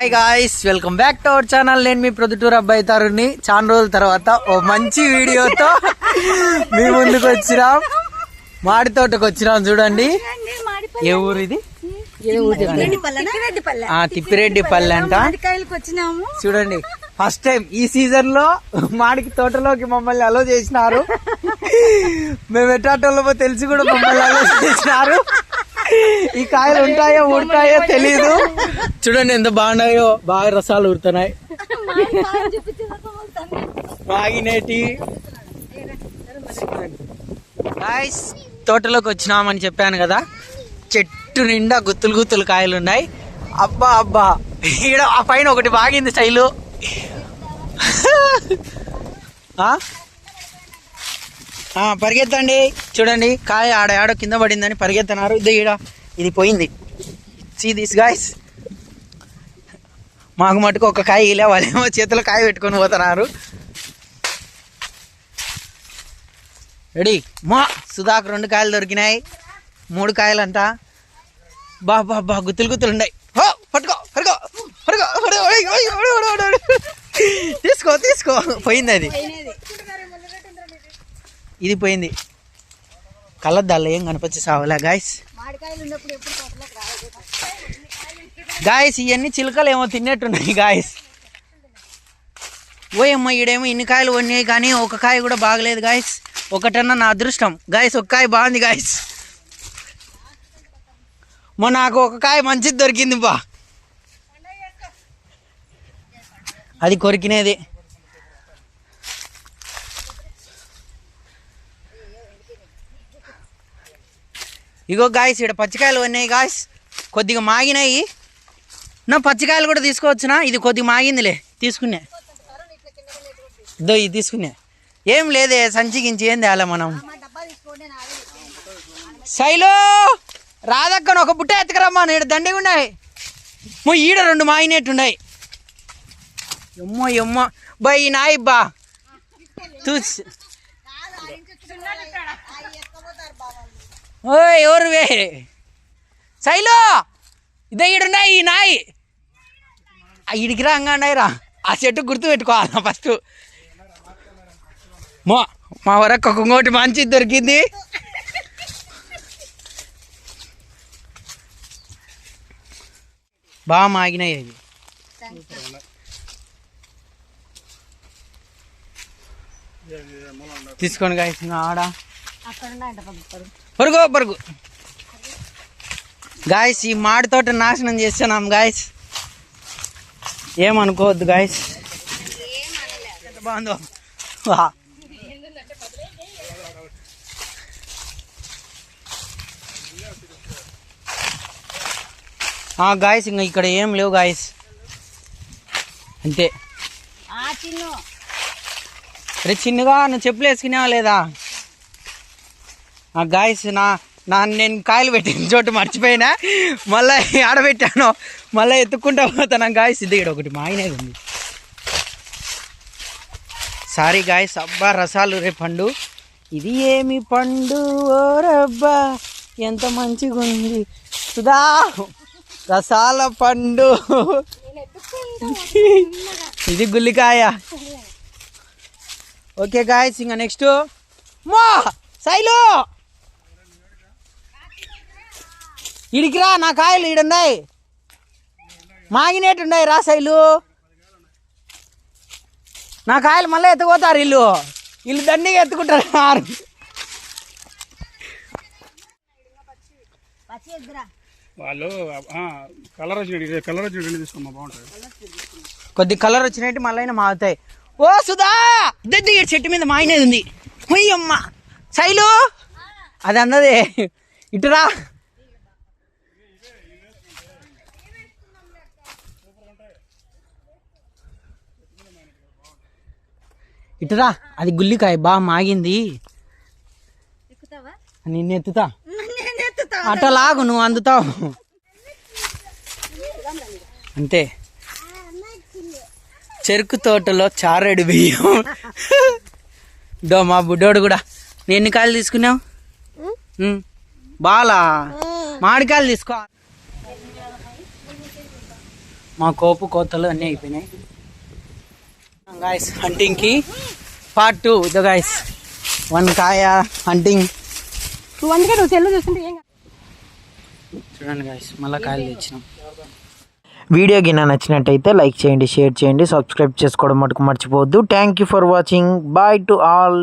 Hi guys, welcome back to our channel. నేను మీ ప్రొద్దుటూరు అబ్బాయి తరుణ్ని. చాలా రోజుల తర్వాత ఓ మంచి వీడియోతో మీ ముందుకు వచ్చినాం. మాడి తోటకు వచ్చినాం. చూడండి, ఏ ఊరు ఇది? తిప్పిరెడ్డిపల్లి అంట. చూడండి, ఫస్ట్ టైం ఈ సీజన్ లో మాడికి తోటలోకి మమ్మల్ని అలో చేసినారు. మేము ఎట్టాటోళ్ళమో తెలిసి కూడా మమ్మల్ని అలో చేసినారు. ఈ కాయలు ఉంటాయో ఊడతాయో తెలీదు. చూడండి ఎంత బాగున్నాయో, బాగా రసాలు ఊరుతున్నాయి. బాగినేటి గాయ్స్, తోటలోకి వచ్చినామని చెప్పాను కదా. చెట్టు నిండా గుత్తులు గుత్తులు కాయలు ఉన్నాయి. అబ్బా అబ్బా, ఈడ ఆ పైన ఒకటి బాగింది స్టైలు. పరిగెత్తండి. చూడండి, కాయ ఆడ కింద పడిందని పరిగెత్తన్నారు. ఇది పోయింది. See this guys. మాకు మటుకు ఒక కాయ ఇలా, వాళ్ళేమో చేతిలో కాయ పెట్టుకొని పోతున్నారు. రెడీ మా సుధాకు 2 కాయలు దొరికినాయి. 3 కాయలంట. బా గుత్తులు గుత్తులు ఉన్నాయి. పట్టుకో పట్టుకో పట్టుకో, తీసుకో. పోయింది అది. ఇది పోయింది. కళ్ళద్దాల్లో ఏం కనిపించి సావలా గాయస్. ఇవన్నీ చిలుకలు ఏమో తిన్నట్టున్నాయి గాయస్. ఓయమ్మ, ఈడేమో ఇన్ని కాయలు ఉన్నాయి కానీ ఒక కాయ కూడా బాగలేదు గాయస్. ఒకటన్నా నా అదృష్టం గాయస్. ఒక కాయ బాగుంది గాయస్. నాకు ఒక కాయ మంచిది దొరికింది బా. అది కొరికినేది. ఇగో గాయస్, ఇక్కడ పచ్చికాయలు ఉన్నాయి గాయస్. కొద్దిగా మాగినాయి. నా పచ్చికాయలు కూడా తీసుకోవచ్చునా? ఇది కొద్దిగా మాగిందిలే, తీసుకున్నా. ఇది తీసుకున్నా. ఏం లేదే, సంచికించి ఏం తేలా మనం. శైలు రాదక్కను ఒక బుట్ట ఎత్తుకరమ్మా. ఈడ దండిగా ఉన్నాయి. ఈడ 2 మాగినట్టున్నాయి. ఎమ్మో బా, ఈ నాయి బా చూసి. ఓయ్ ఎవరువే? శైలు ఈడున్నాయి ఈ నాయి. ఈడికి రా, అంగా రా. ఆ చెట్టు గుర్తు పెట్టుకోవాలా ఫస్ట్. మా వరకు ఇంకోటి మంచిది దొరికింది. బాగా మాగినాయి అవి. తీసుకోండి గాయస్. ఆడ పరుగు గాయస్. ఈ మాడి తోట నాశనం చేస్తున్నాం గాయస్. ఏమనుకోవద్దు గాయస్. బాగుందో గాయస్. ఇంకా ఇక్కడ ఏం లేవు గాయస్, అంతే. అరే చిన్నగా నువ్వు చెప్పులు వేసుకునేవా లేదా? గాయస్, నేను కాయలు పెట్టిన చోటు మర్చిపోయినా. మళ్ళీ ఆడబెట్టాను, మళ్ళీ ఎత్తుక్కుంటా పోతాను గాయస్. ఇది ఇక్కడ ఒకటి మాయినది ఉంది. Sorry guys. అబ్బా రసాలు రే పండు. ఇది ఏమి పండు ఓ రబ్బా, ఎంత మంచిగా ఉంది. సుధా రసాల పండు. ఇది గుల్లికాయ. ఓకే గాయస్, ఇంకా నెక్స్ట్ మా శైలు ఇడికిరా. నా కాయలు ఈడున్నాయి, మాగినట్టున్నాయి రా శైలు. నా కాయలు మళ్ళీ ఎత్తుకుపోతారు వీళ్ళు దండిగా ఎత్తుకుంటారు. వాళ్ళు కలర్ వచ్చినట్టు బాగుంటుంది. కొద్ది కలర్ వచ్చినట్టు మళ్ళీ మాగుతాయి. ఓ సుధా, దద్ది చెట్టు మీద మాగినది ఉంది. అమ్మ శైలు, అది అన్నదే. ఇటురా. ఇటురా, అది గుల్లికాయ బాగా మాగింది. నిన్ను ఎత్తుతా. అట్టలాగు, నువ్వు అందుతావు అంతే. చెరుకు తోటలో చారెడు బియ్యం. మా బుడ్డోడు కూడా. నేను ఎన్ని కాయలు తీసుకున్నావు? బాలా మామిడికాయలు తీసుకో. మా కోపు కోతలు అన్నీ అయిపోయినాయి గాయస్. హంటింగ్కి పార్ట్ 2 ఇదో గాయస్. 1 కాయ హంటింగ్. నువ్వు సెల్లు చూస్తుంటే ఏం చూడండి గాయస్, మళ్ళీ కాయలు తెచ్చినాం. వీడియో గిన్న నచ్చినట్టయితే లైక్ చేయండి, షేర్ చేయండి, సబ్స్క్రైబ్ చేసుకోవడం మటుకు మర్చిపోవద్దు. Thank you for watching. Bye to all.